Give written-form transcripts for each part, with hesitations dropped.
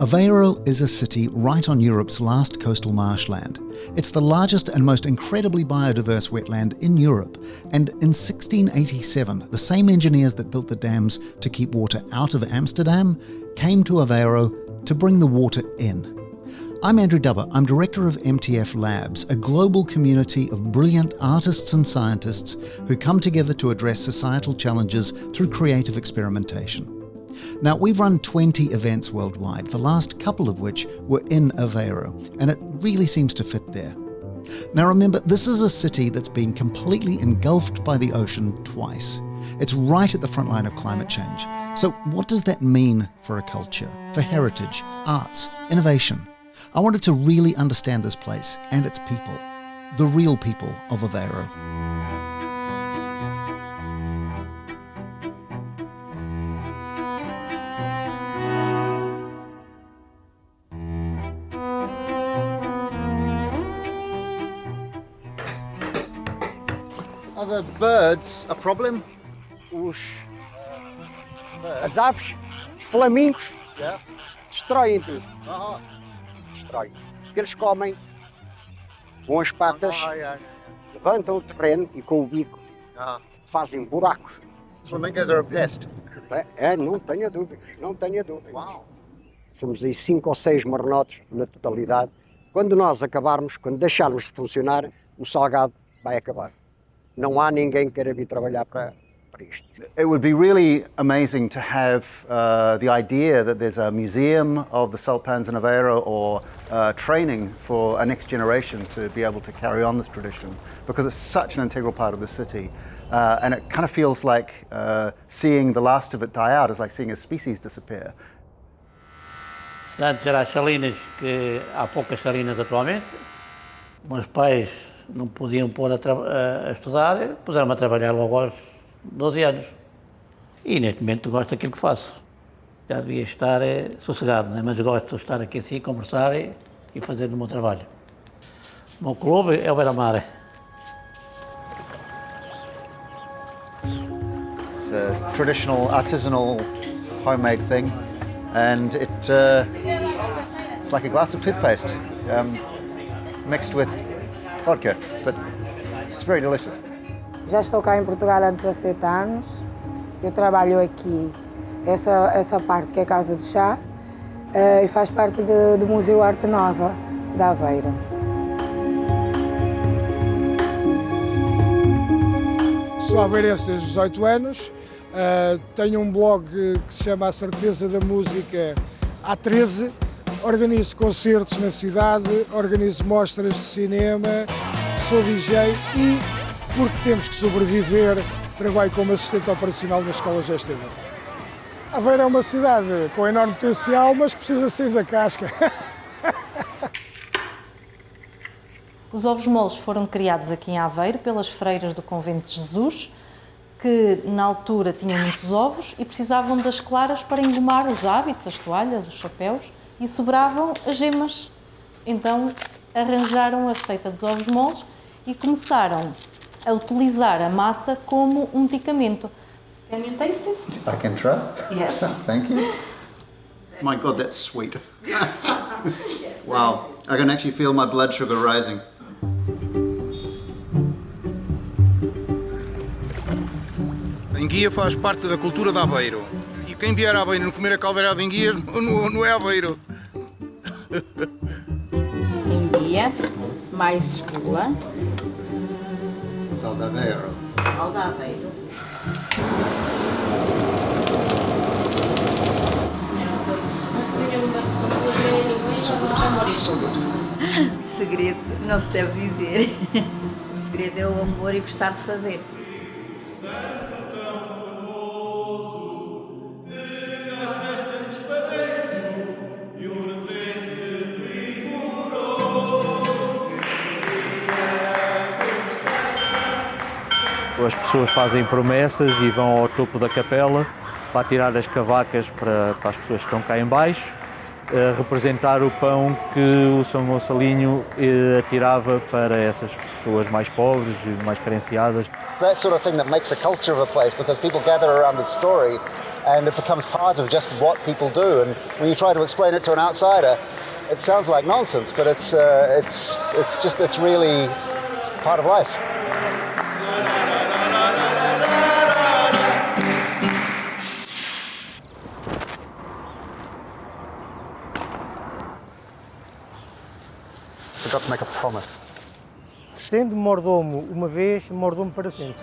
Aveiro is a city right on Europe's last coastal marshland. It's the largest and most incredibly biodiverse wetland in Europe, and in 1687, the same engineers that built the dams to keep water out of Amsterdam came to Aveiro to bring the water in. I'm Andrew Dubber. I'm director of MTF Labs, a global community of brilliant artists and scientists who come together to address societal challenges through creative experimentation. Now, we've run 20 events worldwide, the last couple of which were in Aveiro, and it really seems to fit there. Now remember, this is a city that's been completely engulfed by the ocean twice. It's right at the front line of climate change. So what does that mean for a culture, for heritage, arts, innovation? I wanted to really understand this place and its people, the real people of Aveiro. Are the birds a problem? As aves, os flamingos, Yeah. destroem tudo. Uh-huh. Destroem. Porque eles comem com as patas, levantam o terreno e com o bico fazem buracos. Flamingos are a pest. Não tenha dúvidas, não tenha dúvidas. Wow. Somos aí 5 ou 6 marnotes na totalidade. Quando nós acabarmos, quando deixarmos de funcionar, o salgado vai acabar. Não há ninguém que queira vir trabalhar para isto. It would be really amazing to have the idea that there's a museum of the salt pans in Aveiro or training for a next generation to be able to carry on this tradition, because it's such an integral part of the city. And it kind of feels like seeing the last of it die out is like seeing a species disappear. Antes era as salinas, que há poucas salinas atualmente. Meus pais não podiam pôr a estudar, puseram-me a trabalhar logo aos 12 anos. E neste momento gosto daquilo que faço. Já devia estar sossegado, né? Mas gosto de estar aqui assim, conversar e fazer o meu trabalho. O meu clube é o Beira-Mar. It's a traditional, artisanal, homemade thing, and it's like a glass of toothpaste mixed with vodka, but it's very delicious. Já estou cá em Portugal há 17 anos. Eu trabalho aqui, essa parte que é a Casa do Chá, e faz parte do Museu Arte Nova de Aveiro. Sou aveirense desde 18 anos, tenho um blog que se chama A Certeza da Música há 13, organizo concertos na cidade, organizo mostras de cinema, sou DJ e, porque temos que sobreviver, trabalho como assistente operacional nas escolas GSTV. Aveiro é uma cidade com enorme potencial, mas que precisa sair da casca. Os ovos moles foram criados aqui em Aveiro pelas freiras do Convento de Jesus, que na altura tinham muitos ovos e precisavam das claras para engomar os hábitos, as toalhas, os chapéus, e sobravam as gemas. Então arranjaram a receita dos ovos moles e começaram a utilizar a massa como um medicamento. Can you taste it? I can try. Yes. Thank you. My God, that's sweet. Wow, I can actually feel my blood sugar rising. A enguia faz parte da cultura de Aveiro. E quem vier a Aveiro não comer a caldeirada de enguias não é Aveiro. Enguia, mais gula. Sal de Aveiro. Sal de Aveiro. Segredo não se deve dizer. O segredo é o amor e gostar de fazer. As pessoas fazem promessas e vão ao topo da capela para tirar as cavacas para as pessoas que estão cá em baixo, representar o pão que o São Gonçalinho atirava para essas pessoas mais pobres e mais carenciadas. That sort of thing that makes a culture of a place, because people gather around the story and it becomes part of just what people do. And when you try to explain it to an outsider, it sounds like nonsense, but it's really part of life. Forgot to make a promise. Sendo mordomo uma vez, mordomo para sempre.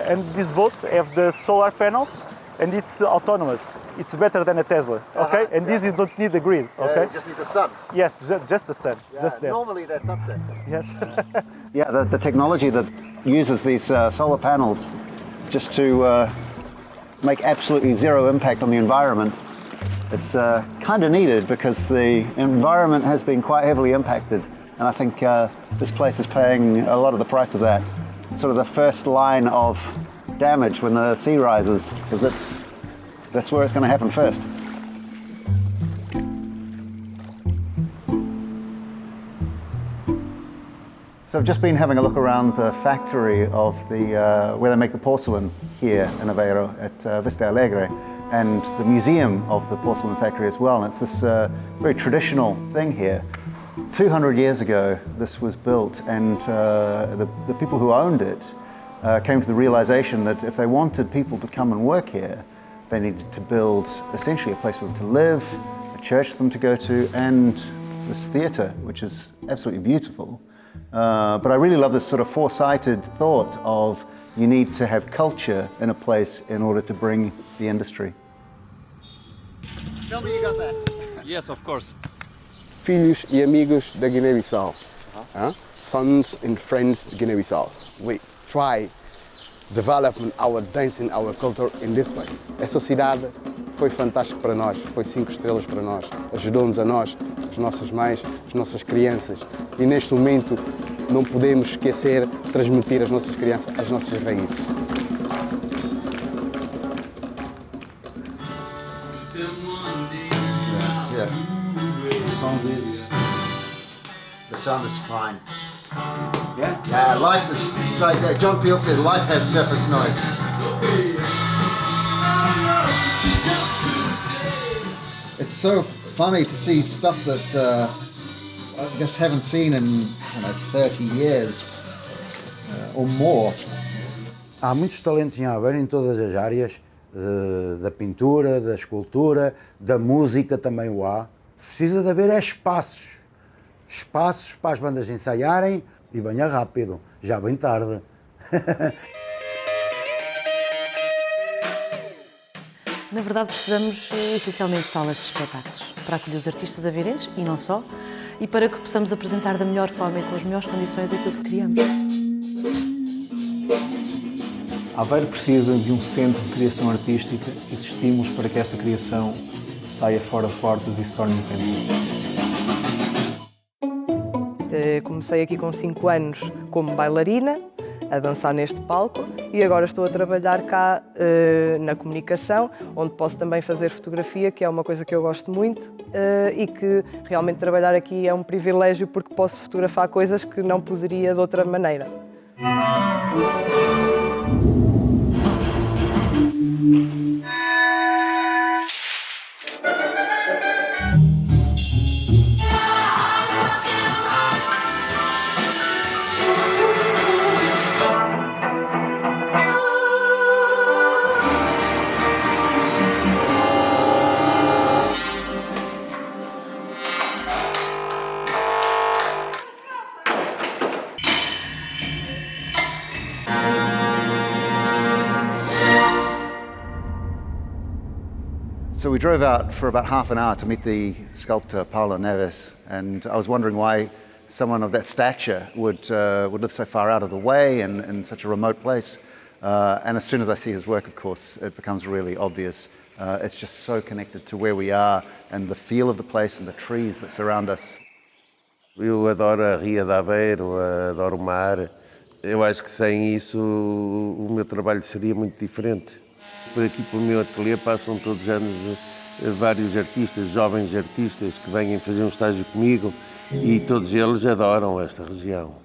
And this boat have the solar panels, and it's autonomous. It's better than a Tesla, okay? And this you don't need the grid, okay? You just need the sun. Yes, just the sun, just that. Normally that's up there. Yes. Yeah, the technology that uses these solar panels just to make absolutely zero impact on the environment is kind of needed, because the environment has been quite heavily impacted, and I think this place is paying a lot of the price of that. Sort of the first line of damage when the sea rises, because that's where it's going to happen first. So I've just been having a look around the factory of the where they make the porcelain here in Aveiro at Vista Alegre, and the museum of the porcelain factory as well. And it's this very traditional thing here. 200 years ago this was built, and the people who owned it came to the realization that if they wanted people to come and work here, they needed to build essentially a place for them to live, a church for them to go to, and this theatre, which is absolutely beautiful. But I really love this sort of foresighted thought of you need to have culture in a place in order to bring the industry. Tell me you got that. Yes, of course. Filhos e amigos da Guiné-Bissau. Sons and friends to Guiné-Bissau. We try developing our dancing, our culture in this place. Essa cidade foi fantástica para nós, foi 5 estrelas para nós. Ajudou-nos a nós, as nossas mães, as nossas crianças. E neste momento não podemos esquecer de transmitir às nossas crianças as nossas raízes. The sound is fine. Yeah? Yeah, life is, like John Peel said, life has surface noise. It's so funny to see stuff that I just haven't seen in 30 years or more. Há muitos talentos em Aveiro em todas as áreas, da pintura, da escultura, da música também o há. Precisa de haver espaços para as bandas ensaiarem e venha rápido, já bem tarde. Na verdade precisamos essencialmente de salas de espetáculos para acolher os artistas aveirenses e não só, e para que possamos apresentar da melhor forma e com as melhores condições aquilo que criamos. Aveiro precisa de um centro de criação artística e de estímulos para que essa criação saia fora de portas e se torne independente. Comecei aqui com 5 anos como bailarina, a dançar neste palco, e agora estou a trabalhar cá na comunicação, onde posso também fazer fotografia, que é uma coisa que eu gosto muito, e que realmente trabalhar aqui é um privilégio porque posso fotografar coisas que não poderia de outra maneira. So we drove out for about half an hour to meet the sculptor Paulo Neves, and I was wondering why someone of that stature would live so far out of the way and in such a remote place. And as soon as I see his work, of course, it becomes really obvious. It's just so connected to where we are and the feel of the place and the trees that surround us. Eu adoro a Ria de Aveiro, adoro o mar. Eu acho que sem isso o meu trabalho seria muito diferente. Por aqui, pelo meu ateliê, passam todos os anos vários artistas, jovens artistas que vêm fazer um estágio comigo e todos eles adoram esta região.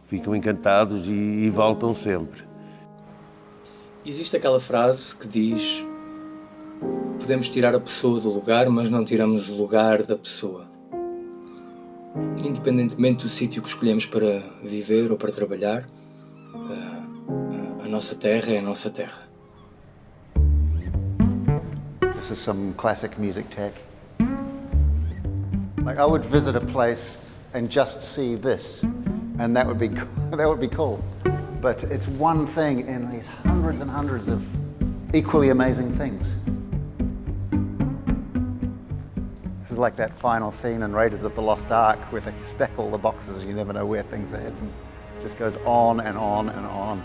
Ficam encantados e voltam sempre. Existe aquela frase que diz: podemos tirar a pessoa do lugar, mas não tiramos o lugar da pessoa. Independentemente do sítio que escolhemos para viver ou para trabalhar, a nossa terra é a nossa terra. This is some classic music tech. Like, I would visit a place and just see this, and that would be cool. But it's one thing in these hundreds and hundreds of equally amazing things. This is like that final scene in Raiders of the Lost Ark where they stack all the boxes and you never know where things are hidden. It just goes on and on and on.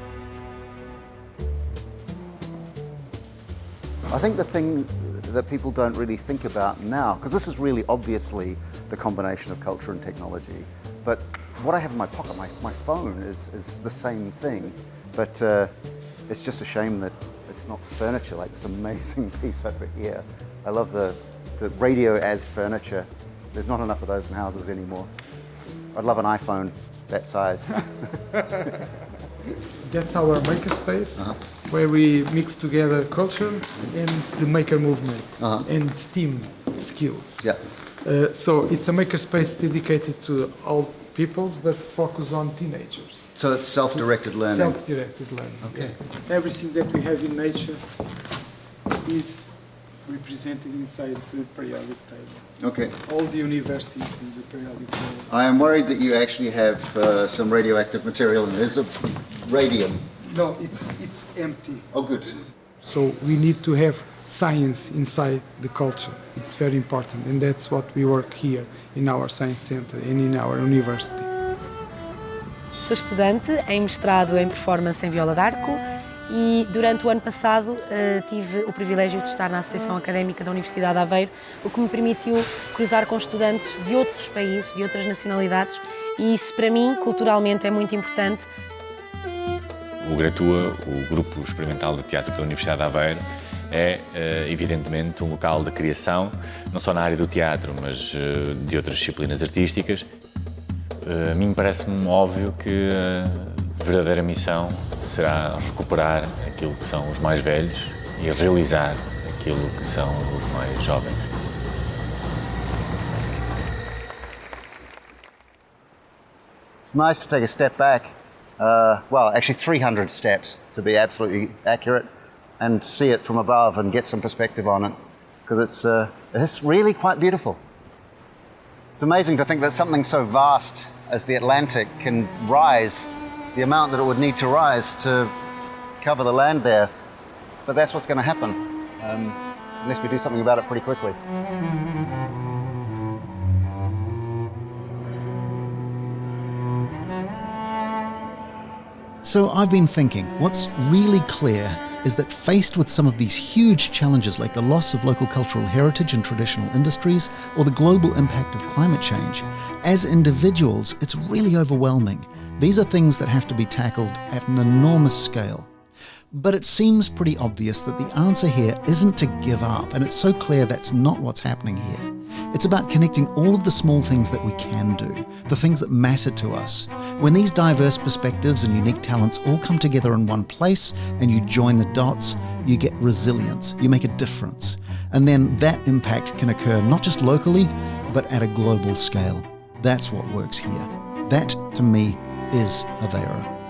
I think the thing that people don't really think about now, because this is really obviously the combination of culture and technology, but what I have in my pocket, my phone, is the same thing, but it's just a shame that it's not furniture like this amazing piece over here. I love the radio as furniture. There's not enough of those in houses anymore. I'd love an iPhone that size. That's our makerspace, where we mix together culture and the maker movement and STEAM skills. Yeah. So it's a makerspace dedicated to all people, but focus on teenagers. So it's self-directed learning? Self-directed learning. Okay. Yeah. Everything that we have in nature is represented inside the periodic table. Okay. All the universities in the periodic table. I am worried that you actually have some radioactive material in there. Is it radium? No, it's empty. Oh, good. So we need to have science inside the culture. It's very important, and that's what we work here in our science center and in our university. Sou estudante em mestrado em performance em viola d'arco e durante o ano passado tive o privilégio de estar na Associação Académica da Universidade de Aveiro, o que me permitiu cruzar com estudantes de outros países, de outras nacionalidades, e isso para mim, culturalmente, é muito importante. O Gratua, o Grupo Experimental de Teatro da Universidade de Aveiro, é evidentemente um local de criação, não só na área do teatro, mas de outras disciplinas artísticas. A mim parece-me óbvio que a verdadeira missão será recuperar aquilo que são os mais velhos e realizar aquilo que são os mais jovens. It's nice to take a step back, well, actually 300 steps to be absolutely accurate, and see it from above and get some perspective on it, because it's really quite beautiful. It's amazing to think that something so vast as the Atlantic can rise the amount that it would need to rise to cover the land there. But that's what's going to happen, unless we do something about it pretty quickly. So I've been thinking, what's really clear is that faced with some of these huge challenges like the loss of local cultural heritage and traditional industries or the global impact of climate change, as individuals, it's really overwhelming. These are things that have to be tackled at an enormous scale. But it seems pretty obvious that the answer here isn't to give up, and it's so clear that's not what's happening here. It's about connecting all of the small things that we can do, the things that matter to us. When these diverse perspectives and unique talents all come together in one place and you join the dots, you get resilience, you make a difference. And then that impact can occur not just locally, but at a global scale. That's what works here. That, to me, is Aveiro.